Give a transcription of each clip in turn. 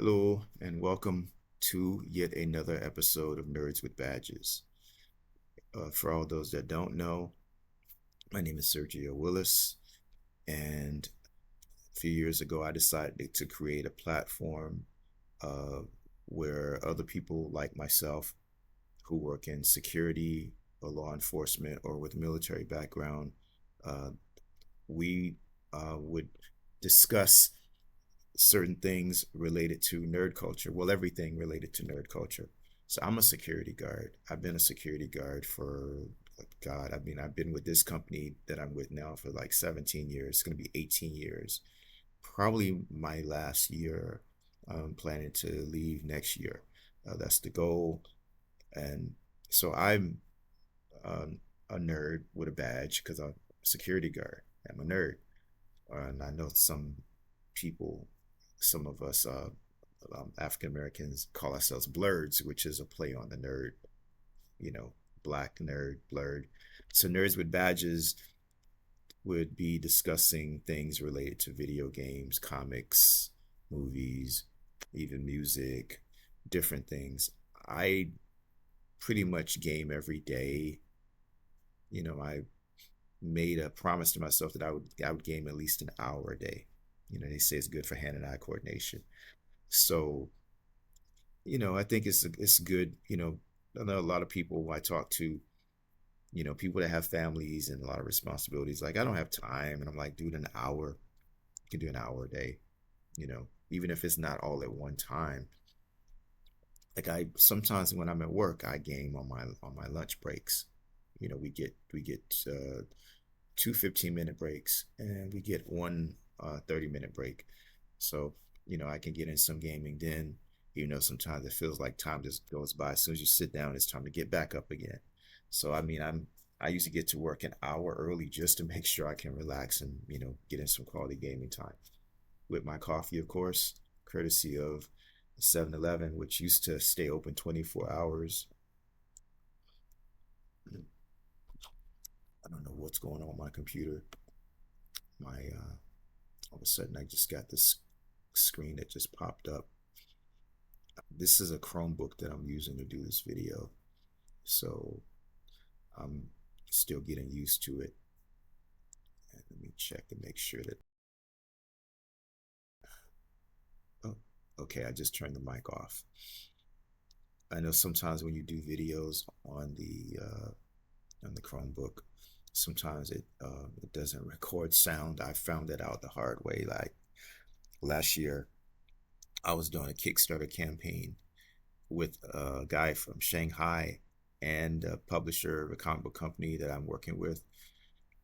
Hello, and welcome to yet another episode of Nerds with Badges. For all those that don't know, my name is Sergio Willis, and a few years ago, I decided to create a platform uh, where other people like myself who work in security or law enforcement or with military background, uh, we would discuss certain things related to nerd culture. Well, everything related to nerd culture. So I'm a security guard. I've been a security guard for God. I mean, I've been with this company that I'm with now for like 17 years. It's going to be 18 years. Probably my last year. I'm planning to leave next year. That's the goal. And so I'm a nerd with a badge because I'm a security guard. I'm a nerd. And I know some people, some of us African Americans call ourselves blurs, which is a play on the nerd, you know, black nerd, blurred. So nerds with badges would be discussing things related to video games, comics, movies, even music, different things. I pretty much game every day. I made a promise to myself that I would game at least an hour a day. They say it's good for hand and eye coordination. So, I think it's good. I know a lot of people I talk to, people that have families and a lot of responsibilities. Like I don't have time, and I'm like, dude, an hour, you can do an hour a day. Even if it's not all at one time. Like I sometimes when I'm at work, I game on my lunch breaks. We get two 15-minute breaks, and we get one 30-minute break. So, I can get in some gaming then. Sometimes it feels like time just goes by. As soon as you sit down, it's time to get back up again. So, I mean, I usually get to work an hour early just to make sure I can relax and, get in some quality gaming time. With my coffee, of course, courtesy of 7-Eleven, which used to stay open 24 hours. I don't know what's going on with my computer. My All of a sudden, I just got this screen that just popped up. This is a Chromebook that I'm using to do this video, so I'm still getting used to it. And let me check to make sure that. Oh, okay. I just turned the mic off. I know sometimes when you do videos on the Chromebook, sometimes it doesn't record sound. I found that out the hard way. Like last year, I was doing a Kickstarter campaign with a guy from Shanghai and a publisher of a comic book company that I'm working with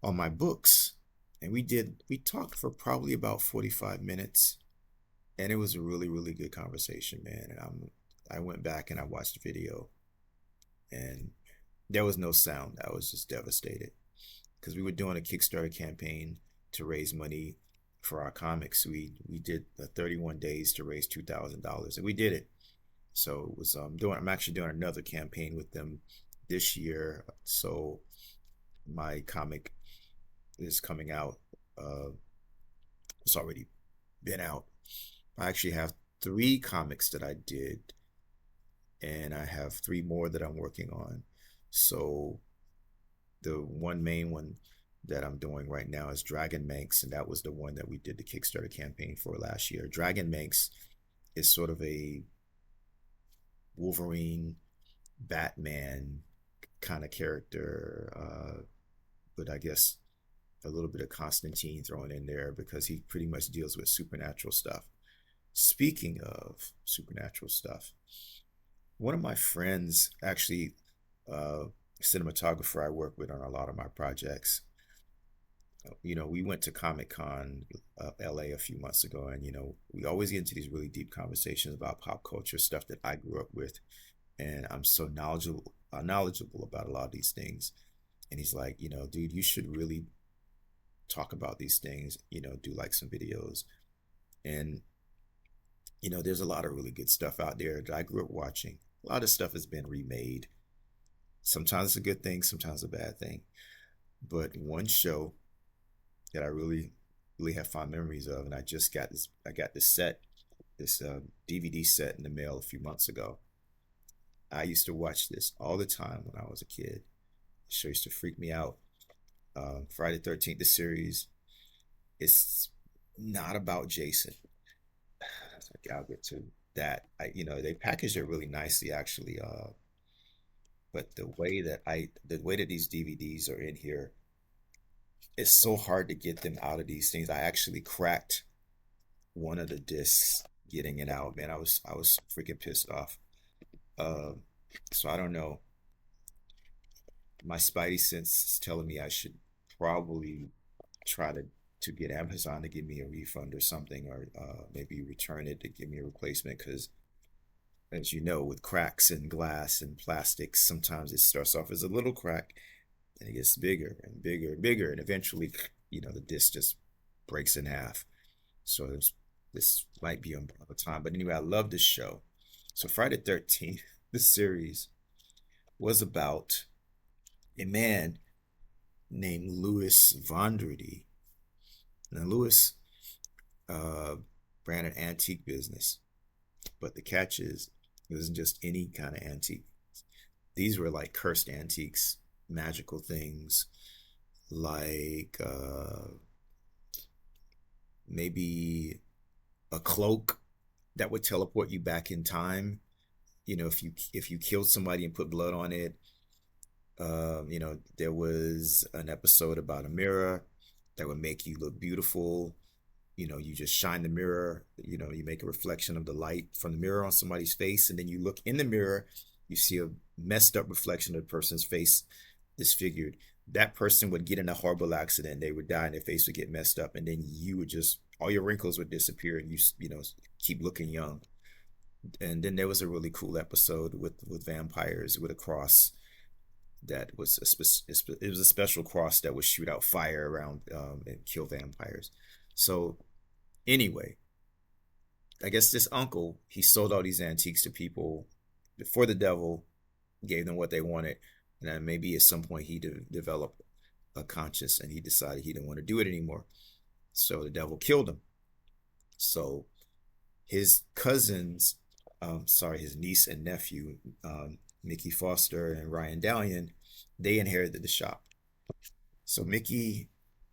on my books. And we talked for probably about 45 minutes, and it was a really, really good conversation, man. And I went back and I watched the video, and there was no sound. I was just devastated because we were doing a Kickstarter campaign to raise money for our comics. We did 31 days to raise $2,000, and we did it. So it was I'm actually doing another campaign with them this year. So my comic is coming out. It's already been out. I actually have three comics that I did, and I have three more that I'm working on. So the one main one that I'm doing right now is Dragon Manx, and that was the one that we did the Kickstarter campaign for last year. Dragon Manx is sort of a Wolverine, Batman kind of character, but I guess a little bit of Constantine thrown in there because he pretty much deals with supernatural stuff. Speaking of supernatural stuff, one of my friends, actually, cinematographer I work with on a lot of my projects, we went to Comic Con LA a few months ago, and we always get into these really deep conversations about pop culture stuff that I grew up with, and I'm so knowledgeable about a lot of these things. And he's like, dude, you should really talk about these things, do like some videos. And there's a lot of really good stuff out there that I grew up watching. A lot of stuff has been remade. Sometimes it's a good thing, sometimes a bad thing. But one show that I really, really have fond memories of, and I got this set this DVD set in the mail a few months ago. I used to watch this all the time when I was a kid. The show used to freak me out. Friday the 13th, the series, is not about Jason. I'll get to that. They packaged it really nicely, actually. But the way that these DVDs are in here, it's so hard to get them out of these things. I actually cracked one of the discs getting it out, man. I was freaking pissed off. Uh, so I don't know. My spidey sense is telling me I should probably try to get Amazon to give me a refund or something, or maybe return it to give me a replacement. Because as you know, with cracks in glass and plastics, sometimes it starts off as a little crack, and it gets bigger and bigger and bigger, and eventually, the disc just breaks in half. So this might be on the time, but anyway, I love this show. So Friday the 13th, this series was about a man named Louis Vondrady. Now, Louis uh, ran an antique business, but the catch is it wasn't just any kind of antique. These were like cursed antiques, magical things, like maybe a cloak that would teleport you back in time. If you killed somebody and put blood on it. There was an episode about a mirror that would make you look beautiful. You just shine the mirror, you make a reflection of the light from the mirror on somebody's face, and then you look in the mirror, you see a messed up reflection of the person's face disfigured. That person would get in a horrible accident, they would die, and their face would get messed up, and then you would just, all your wrinkles would disappear, and you keep looking young. And then there was a really cool episode with vampires with a cross that was it was a special cross that would shoot out fire around and kill vampires. So anyway, I guess this uncle, he sold all these antiques to people for the devil, gave them what they wanted, and then maybe at some point he developed a conscience and he decided he didn't want to do it anymore. So the devil killed him. So his cousins, his niece and nephew, Mickey Foster and Ryan Dallion, they inherited the shop. So Mickey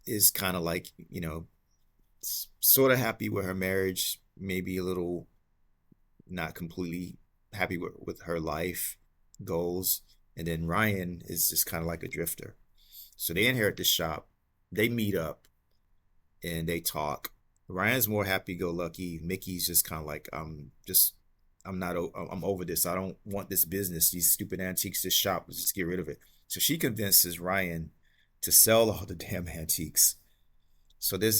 is kind of like, sort of happy with her marriage, maybe a little not completely happy with her life goals. And then Ryan is just kind of like a drifter. So they inherit the shop. They meet up and they talk. Ryan's more happy-go-lucky. Mickey's just kind of like, I'm over this. I don't want this business, these stupid antiques, this shop. Let's just get rid of it. So she convinces Ryan to sell all the damn antiques. So they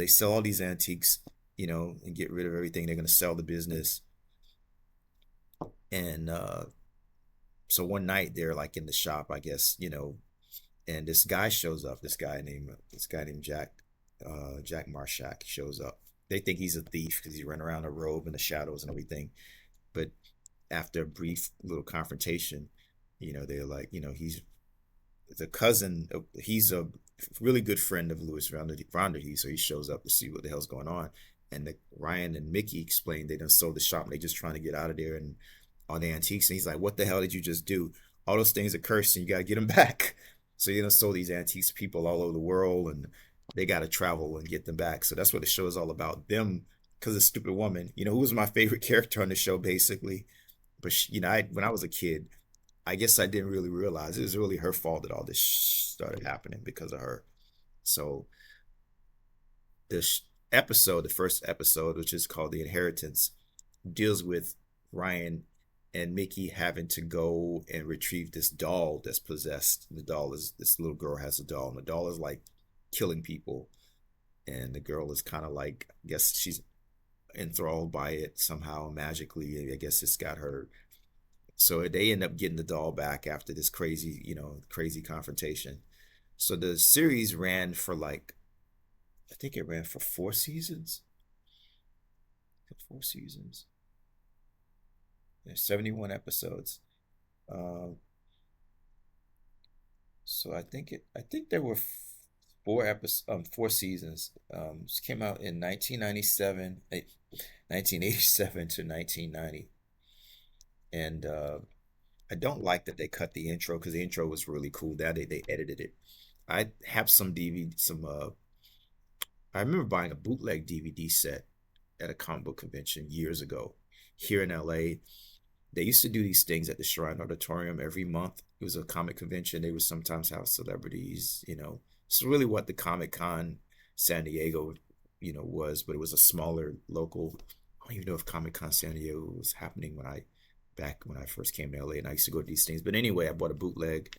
sell all these antiques, and get rid of everything. They're going to sell the business. And so one night they're like in the shop, I guess, and this guy shows up. This guy named Jack Marshak shows up. They think he's a thief because he ran around a robe in the shadows and everything. But after a brief little confrontation, they're like, he's the cousin. He's a really good friend of Louis Vondrady, so he shows up to see what the hell's going on. And Ryan and Mickey explained they done sold the shop and they just trying to get out of there and all the antiques. And he's like, "What the hell did you just do? All those things are cursed, and you gotta get them back." So sold these antiques to people all over the world, and they gotta travel and get them back. So that's what the show is all about. Them, because of Stupid Woman, who was my favorite character on the show, basically. But when I was a kid, I guess I didn't really realize it was really her fault that all this started happening because of her. So this episode, the first episode, which is called The Inheritance, deals with Ryan and Mickey having to go and retrieve this doll that's possessed. The doll is, this little girl has a doll, and the doll is like killing people. And the girl is kind of like, I guess she's enthralled by it somehow magically. I guess it's got her. So they end up getting the doll back after this crazy confrontation. So the series ran for I think it ran for 4 seasons. 4 seasons. There's 71 episodes. So I think there were 4 seasons. This came out in 1997. 1987 to 1990. And I don't like that they cut the intro because the intro was really cool. That they edited it. I have some DVD, some I remember buying a bootleg DVD set at a comic book convention years ago here in LA. They used to do these things at the Shrine Auditorium every month. It was a comic convention. They would sometimes have celebrities, you know. It's really what the Comic Con San Diego, you know, was, but it was a smaller local. I don't even know if Comic Con San Diego was happening back when I first came to LA, and I used to go to these things. But anyway, I bought a bootleg,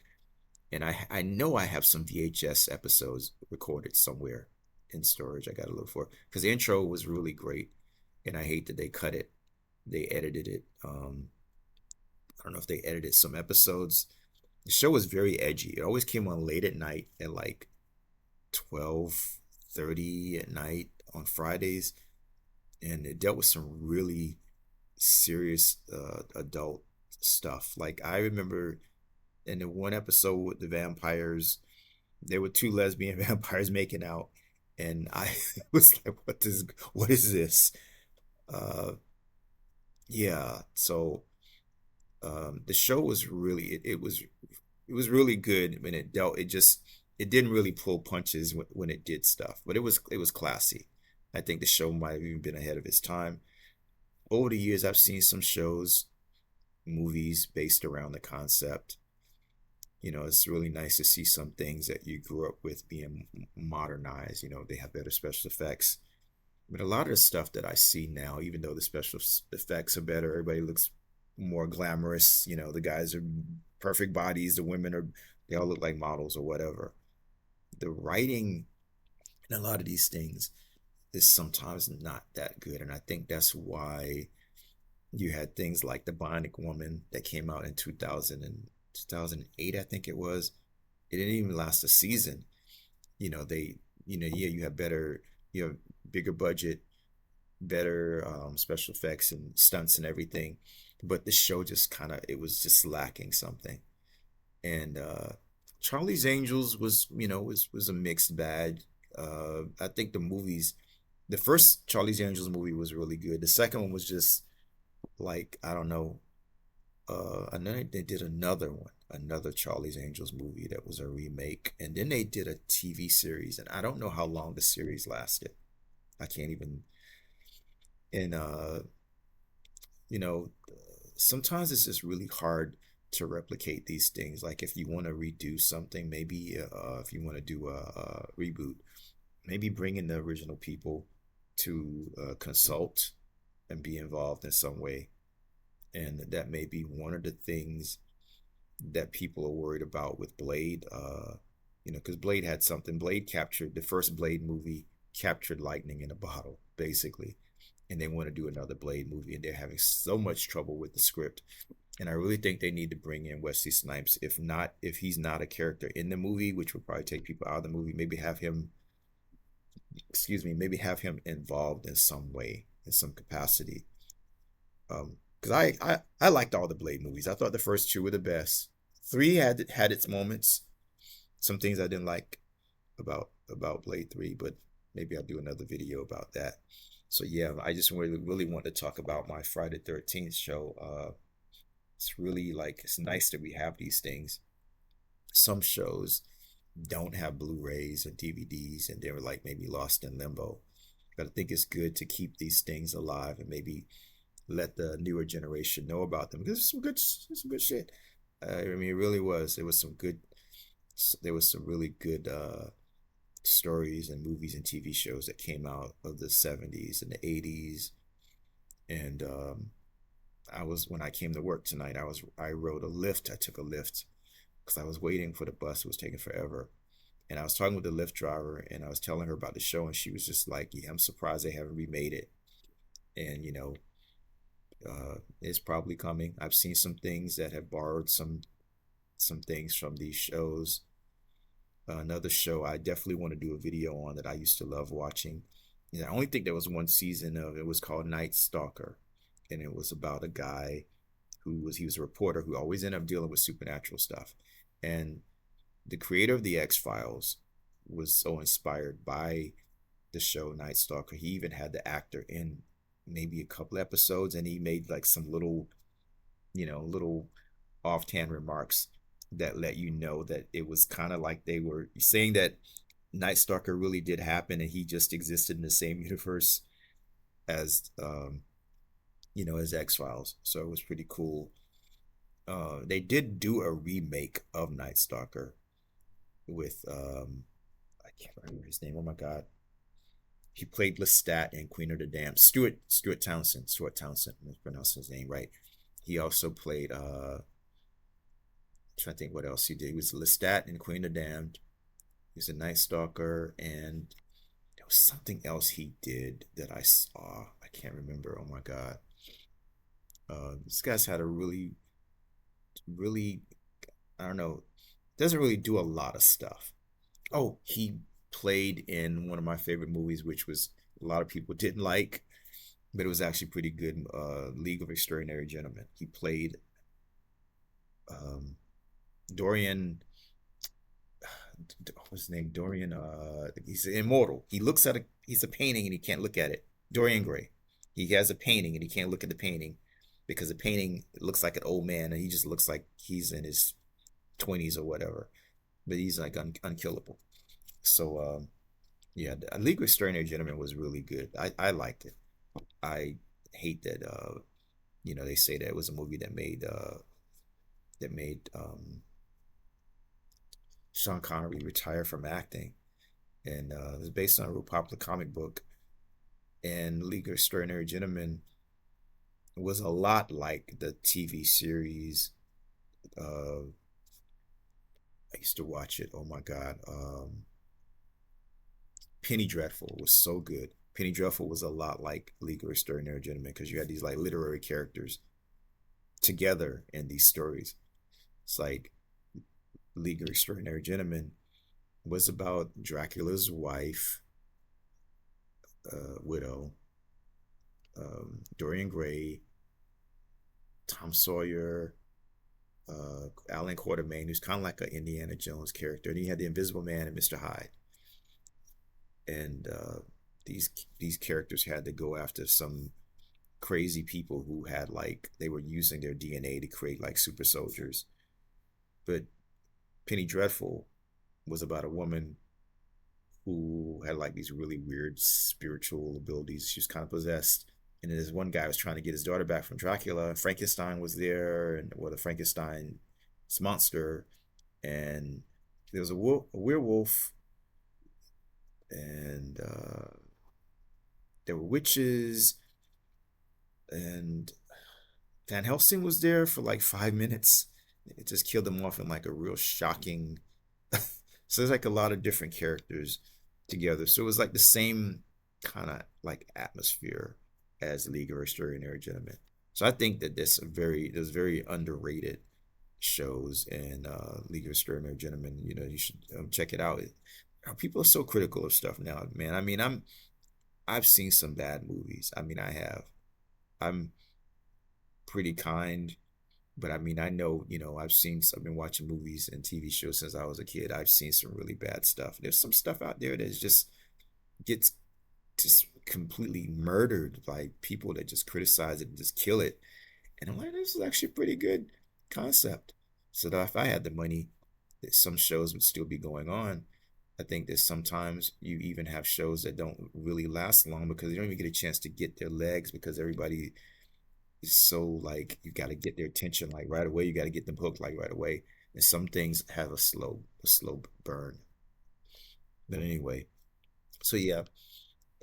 and I know I have some VHS episodes recorded somewhere in storage. I got to look for because the intro was really great, and I hate that they cut it. They edited it. I don't know if they edited some episodes. The show was very edgy. It always came on late at night at like 12:30 at night on Fridays, and it dealt with some really serious adult stuff. Like I remember in the one episode with the vampires, there were two lesbian vampires making out, and I was like, what is this? Uh, yeah. So the show was really it was really good when it dealt. It didn't really pull punches when it did stuff, but it was classy. I think the show might have even been ahead of its time. Over the years, I've seen some shows, movies based around the concept. You know, it's really nice to see some things that you grew up with being modernized. You know, they have better special effects. But a lot of the stuff that I see now, even though the special effects are better, everybody looks more glamorous. You know, the guys are perfect bodies, the women are, they all look like models or whatever. The writing in a lot of these things is sometimes not that good. And I think that's why you had things like The Bionic Woman that came out in 2008, I think it was. It didn't even last a season. You know, yeah, you have better, you have bigger budget, better special effects and stunts and everything. But the show just kind of, it was just lacking something. And Charlie's Angels was, you know, was a mixed bag. I think the first Charlie's Angels movie was really good. The second one was just like I don't know. And then they did another one, another Charlie's Angels movie that was a remake, and then they did a TV series, and I don't know how long the series lasted. I can't even. And you know, sometimes it's just really hard to replicate these things. Like if you want to redo something, maybe if you want to do a reboot, maybe bring in the original people to consult and be involved in some way. And that may be one of the things that people are worried about with Blade. You know, because Blade had something. Blade captured the first Blade movie, captured lightning in a bottle, basically. And they want to do another Blade movie, and they're having so much trouble with the script. And I really think they need to bring in Wesley Snipes. If not, if he's not a character in the movie, which would probably take people out of the movie, maybe have him, excuse me, maybe have him involved in some way, in some capacity. Because I liked all the Blade movies. I thought the first two were the best. Three had its moments. Some things I didn't like about Blade 3, but maybe I'll do another video about that. So yeah, I just really want to talk about my Friday 13th show. It's really like it's nice that we have these things. Some shows don't have Blu-rays or DVDs, and they're like maybe lost in limbo. But I think it's good to keep these things alive and maybe let the newer generation know about them because it's some good shit. I mean, it really was. There was some really good stories and movies and TV shows that came out of the 70s and the 80s. And I was when I came to work tonight, I rode a lift. I took a lift because I was waiting for the bus. It was taking forever. And I was talking with the Lyft driver and I was telling her about the show, and she was just like, yeah, I'm surprised they haven't remade it. And you know, it's probably coming. I've seen some things that have borrowed some things from these shows. Another show I definitely want to do a video on that I used to love watching. Yeah, I only think there was one season of it. Was called Night Stalker, and it was about a guy he was a reporter who always ended up dealing with supernatural stuff. And the creator of the X Files was so inspired by the show Night Stalker. He even had the actor in maybe a couple episodes, and he made like some little, little offhand remarks that let you know that it was kind of like they were saying that Night Stalker really did happen, and he just existed in the same universe as as X Files. So it was pretty cool. They did do a remake of Night Stalker with I can't remember his name. Oh my god, he played Lestat in Queen of the Damned. Stuart Townsend. Stuart Townsend. I'm pronouncing his name right. He also played. I'm trying to think what else he did. He was Lestat in Queen of the Damned. He was a Night Stalker, and there was something else he did that I saw. I can't remember. Oh my god. This guy's had a really, really, I don't know, doesn't really do a lot of stuff. Oh, he played in one of my favorite movies, which was a lot of people didn't like, but it was actually pretty good. League of Extraordinary Gentlemen. He played um, Dorian. What's his name? Dorian. He's immortal. He looks at He's a painting and he can't look at it. Dorian Gray. He has a painting and he can't look at the painting because the painting looks like an old man and he just looks like he's in his 20s or whatever. But he's like unkillable. So yeah, the League of Extraordinary Gentlemen was really good. I liked it. I hate that they say that it was a movie that made Sean Connery retire from acting, and it was based on a real popular comic book. And League of Extraordinary Gentlemen was a lot like the TV series. Uh, I used to watch it. Oh my god, Penny Dreadful was so good. Penny Dreadful was a lot like League of Extraordinary Gentlemen because you had these like literary characters together in these stories. It's like League of Extraordinary Gentlemen was about Dracula's wife, widow, Dorian Gray, Tom Sawyer, Alan Quartermain, who's kind of like an Indiana Jones character. And he had the Invisible Man and Mr. Hyde. And these characters had to go after some crazy people who had like they were using their DNA to create like super soldiers. But Penny Dreadful was about a woman who had like these really weird spiritual abilities. She was kind of possessed. And then this one guy was trying to get his daughter back from Dracula. Frankenstein was there, and the Frankenstein's monster, and there was a werewolf, and there were witches, and Van Helsing was there for like 5 minutes. It just killed them off in like a real shocking. So there's like a lot of different characters together. So it was like the same kind of like atmosphere as League of Extraordinary Gentlemen. So I think that there's very underrated shows, and League of Extraordinary Gentlemen. You should check it out. People are so critical of stuff now, man. I mean, I've seen some bad movies. I mean, I have. I'm pretty kind, but I mean, I know, I've been watching movies and TV shows since I was a kid. I've seen some really bad stuff. There's some stuff out there that just gets just completely murdered by people that just criticize it and just kill it. And I'm like, this is actually a pretty good concept. So that if I had the money, that some shows would still be going on. I think that sometimes you even have shows that don't really last long because they don't even get a chance to get their legs because everybody is so like you got to get their attention like right away. You got to get them hooked like right away. And some things have a slow burn. But anyway, so yeah,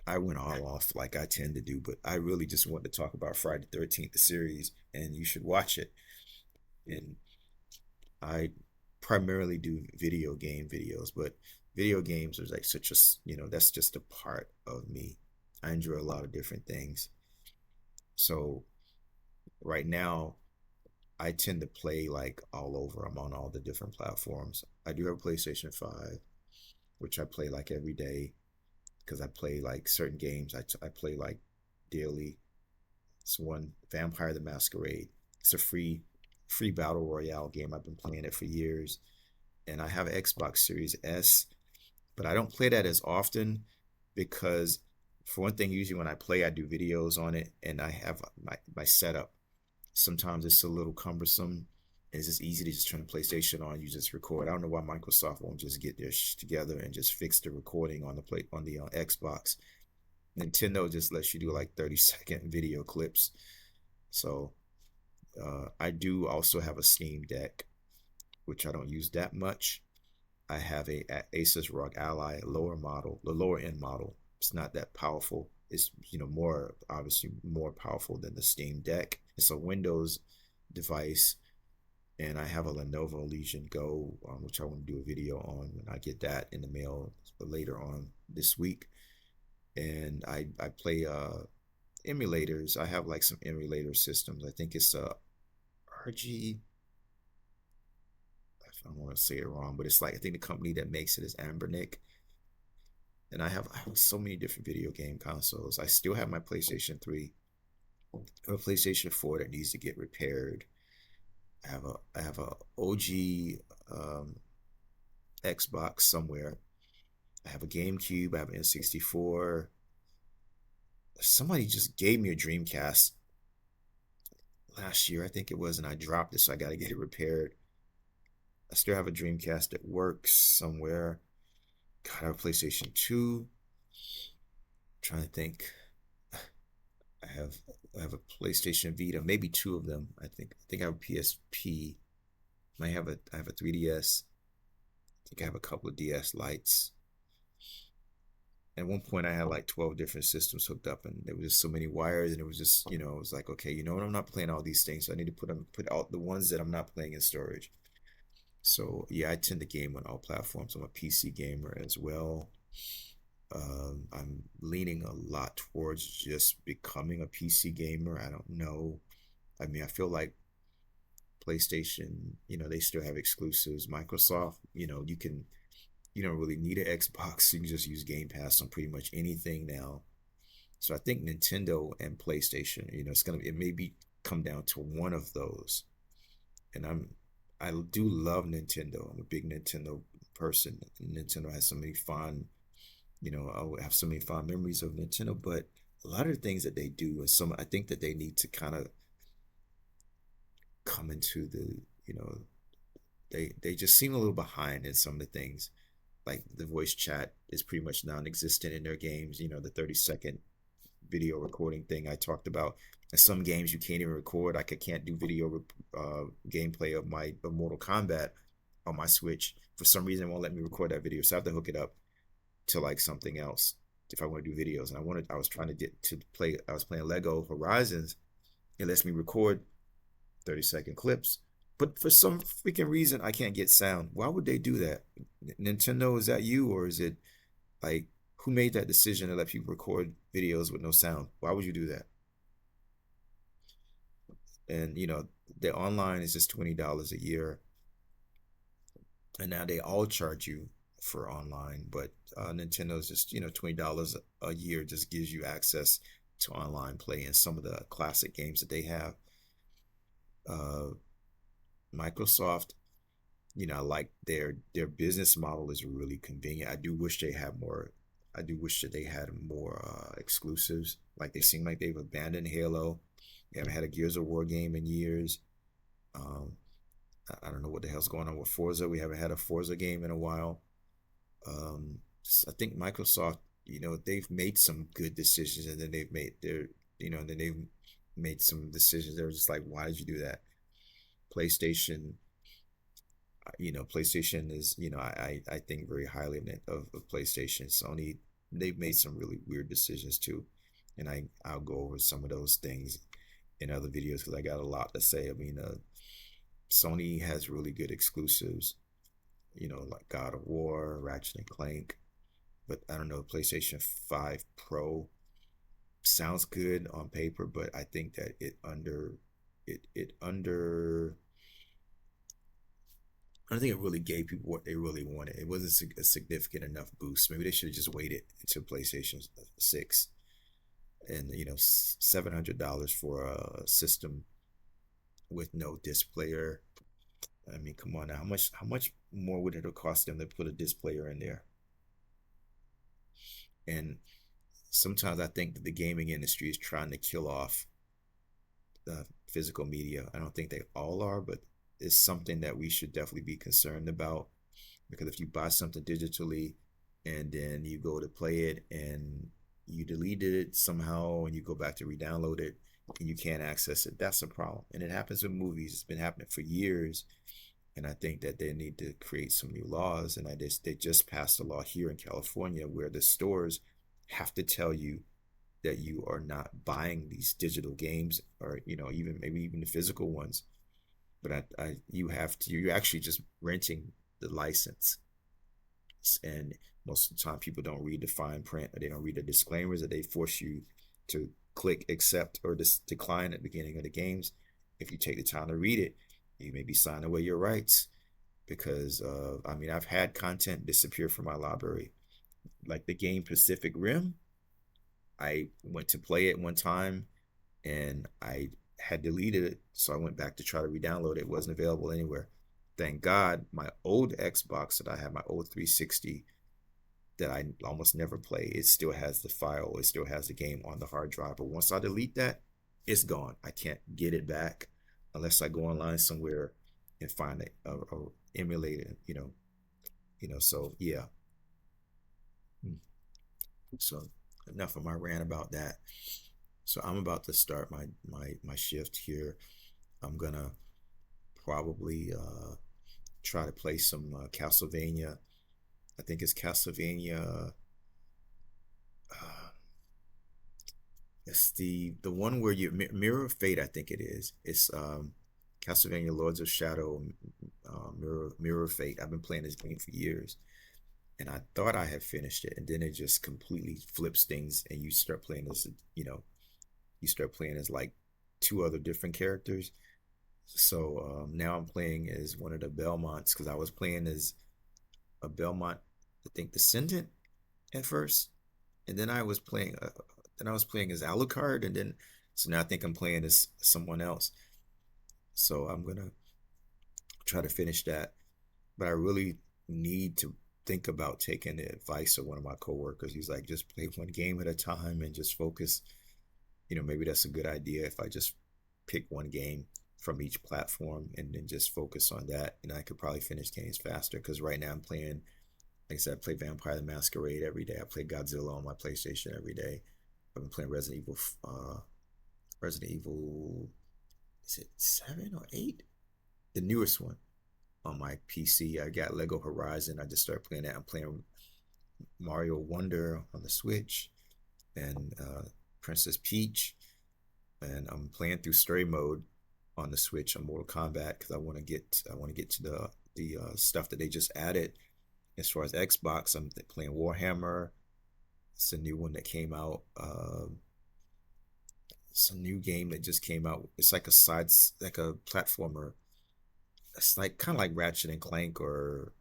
I went all off like I tend to do, but I really just wanted to talk about Friday the 13th, the series, and you should watch it. And I primarily do video game videos, but video games is like such a, that's just a part of me. I enjoy a lot of different things. So right now, I tend to play like all over. I'm on all the different platforms. I do have a PlayStation 5, which I play like every day because I play like certain games. I play like daily. It's one Vampire the Masquerade. It's a free battle royale game. I've been playing it for years. And I have an Xbox Series S, but I don't play that as often because For one thing, usually when I play, I do videos on it, and I have my setup. Sometimes it's a little cumbersome. It's just easy to just turn the PlayStation on. You just record. I don't know why Microsoft won't just get their together and just fix the recording on the play on the Xbox. Nintendo just lets you do like 30-second video clips. So I do also have a Steam Deck, which I don't use that much. I have a Asus ROG Ally lower model, the lower end model. It's not that powerful. It's more obviously more powerful than the Steam Deck. It's a Windows device, and I have a Lenovo Legion Go, which I want to do a video on when I get that in the mail later on this week. And I play emulators. I have like some emulator systems. I think it's a RG. I don't want to say it wrong, but it's like I think the company that makes it is Anbernic. And I have so many different video game consoles. I still have my PlayStation 3, a PlayStation 4 that needs to get repaired. I have a OG Xbox somewhere. I have a GameCube. I have an N64. Somebody just gave me a Dreamcast last year, I think it was, and I dropped it, so I got to get it repaired. I still have a Dreamcast that works somewhere. God, I have a PlayStation 2. I'm trying to think. I have I have a PlayStation Vita, maybe two of them. I think I have a PSP. I have a 3DS. I think I have a couple of DS lights. At one point, I had like 12 different systems hooked up, and there was just so many wires, and it was just it was like, okay, you know what? I'm not playing all these things, so I need to put out the ones that I'm not playing in storage. So yeah, I tend to game on all platforms. I'm a PC gamer as well. I'm leaning a lot towards just becoming a PC gamer. I don't know. I mean, I feel like PlayStation, they still have exclusives. Microsoft, you don't really need an Xbox. You can just use Game Pass on pretty much anything now. So I think Nintendo and PlayStation, it may be come down to one of those. And I do love Nintendo. I'm a big Nintendo person. Nintendo has so many fond, I have so many fond memories of Nintendo, but a lot of the things that they do and I think that they need to kind of come into they just seem a little behind in some of the things. Like the voice chat is pretty much non-existent in their games. The 30-second video recording thing I talked about. In some games you can't even record. I can't do video gameplay of Mortal Kombat on my Switch. For some reason, it won't let me record that video, so I have to hook it up to like something else if I want to do videos. And I was trying to get to play. I was playing Lego Horizons. It lets me record 30-second clips, but for some freaking reason, I can't get sound. Why would they do that? Nintendo, is that you, or is it like who made that decision to let people record videos with no sound? Why would you do that? And the online is just $20 a year, and now they all charge you for online. But Nintendo is just $20 a year just gives you access to online play and some of the classic games that they have. Uh, Microsoft, like their business model is really convenient. I do wish they had more. I do wish that they had more exclusives. Like they seem like they've abandoned Halo. They haven't had a Gears of War game in years. Um, I don't know what the hell's going on with Forza. We haven't had a Forza game in a while. Um, I think Microsoft, they've made some good decisions, and then then they've made some decisions. They're just like, why did you do that? PlayStation, PlayStation is, I think very highly of PlayStation. Sony, they've made some really weird decisions too, and I'll go over some of those things in other videos because I got a lot to say. I mean, Sony has really good exclusives, like God of War, Ratchet and Clank, but I don't know, PlayStation 5 Pro sounds good on paper, but I think that it under I don't think it really gave people what they really wanted. It wasn't a significant enough boost. Maybe they should have just waited until PlayStation 6, and $700 for a system with no disc player. I mean, come on now. How much more would it have cost them to put a disc player in there? And sometimes I think that the gaming industry is trying to kill off the physical media. I don't think they all are, but it's something that we should definitely be concerned about, because if you buy something digitally and then you go to play it and you deleted it somehow and you go back to re-download it and you can't access it, that's a problem. And it happens with movies. It's been happening for years. And I think that they need to create some new laws. And they just passed a law here in California where the stores have to tell you that you are not buying these digital games, or even maybe even the physical ones, but you have to, you're actually just renting the license. And most of the time people don't read the fine print, or they don't read the disclaimers, that they force you to click accept or decline at the beginning of the games. If you take the time to read it, you may be signing away your rights, because I mean, I've had content disappear from my library, like the game Pacific Rim. I went to play it one time and I had deleted it, so I went back to try to re-download it. It wasn't available anywhere. Thank God my old Xbox that I had, my old 360 that I almost never play, it still has the file, it still has the game on the hard drive. But once I delete that, it's gone. I can't get it back unless I go online somewhere and find a emulator, so yeah. So enough of my rant about that. So I'm about to start my shift here. I'm gonna probably try to play some Castlevania. I think it's Castlevania. Uh, it's the one where you Mirror of Fate. I think it is. It's Castlevania Lords of Shadow, Mirror of Fate. I've been playing this game for years, and I thought I had finished it, and then it just completely flips things, and you start playing as you start playing as like two other different characters. So now I'm playing as one of the Belmonts, because I was playing as a Belmont, I think Descendant at first, and then I was playing as Alucard, and then so now I think I'm playing as someone else. So I'm gonna try to finish that, but I really need to think about taking the advice of one of my coworkers. He's like, just play one game at a time and just focus. Maybe that's a good idea if I just pick one game from each platform and then just focus on that. And I could probably finish games faster, because right now I'm playing, like I said, I play Vampire the Masquerade every day. I play Godzilla on my PlayStation every day. I've been playing Resident Evil, is it 7 or 8? The newest one on my PC. I got Lego Horizon. I just started playing that. I'm playing Mario Wonder on the Switch, and Princess Peach, and I'm playing through story mode on the Switch on Mortal Kombat, because I want to get to the stuff that they just added. As far as Xbox, I'm playing Warhammer. It's a new one that came out. It's a new game that just came out. It's like like a platformer. It's like kind of like Ratchet and Clank, or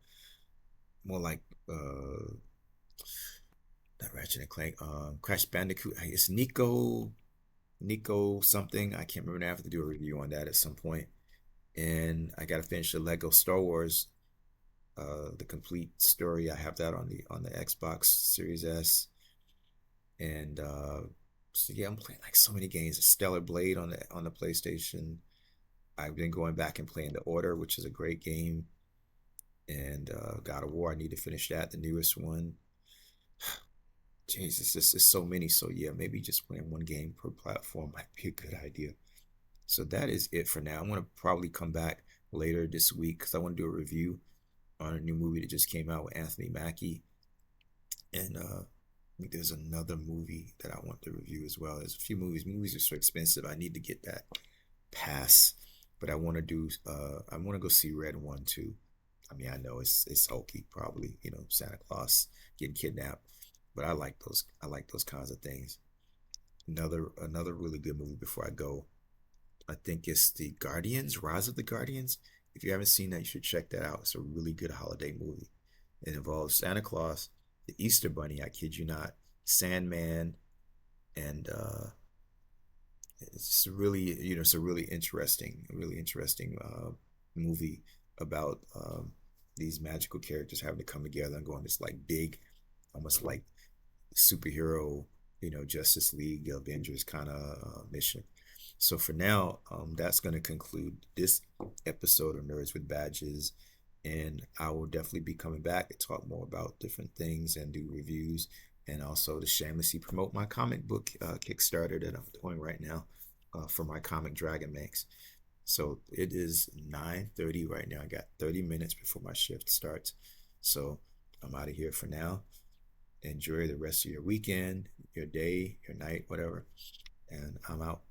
more like not Ratchet and Clank. Crash Bandicoot. It's Nico something. I can't remember now. I have to do a review on that at some point. And I gotta finish the Lego Star Wars, the complete story. I have that on the Xbox Series S. And so yeah, I'm playing like so many games. Stellar Blade on the PlayStation. I've been going back and playing The Order, which is a great game. And God of War, I need to finish that, the newest one. Jesus, this is so many. So yeah, maybe just playing one game per platform might be a good idea. So that is it for now. I'm gonna probably come back later this week, because I want to do a review on a new movie that just came out with Anthony Mackie, and I think there's another movie that I want to review as well. There's a few movies. Movies are so expensive. I need to get that pass, but I want to do. I want to go see Red One too. I mean, I know it's hokey, probably, Santa Claus getting kidnapped, but I like those. I like those kinds of things. Another really good movie before I go, I think it's The Guardians, Rise of the Guardians. If you haven't seen that, you should check that out. It's a really good holiday movie. It involves Santa Claus, the Easter Bunny, I kid you not, Sandman, and it's really, it's a really interesting movie about these magical characters having to come together and go on this like big, almost like superhero Justice League Avengers kind of mission. So for now, that's going to conclude this episode of Nerds with Badges. And I will definitely be coming back to talk more about different things and do reviews, and also to shamelessly promote my comic book Kickstarter that I'm doing right now for my comic Dragon Max. So it is 9:30 right now. I got 30 minutes before my shift starts. So I'm out of here for now. Enjoy the rest of your weekend, your day, your night, whatever. And I'm out.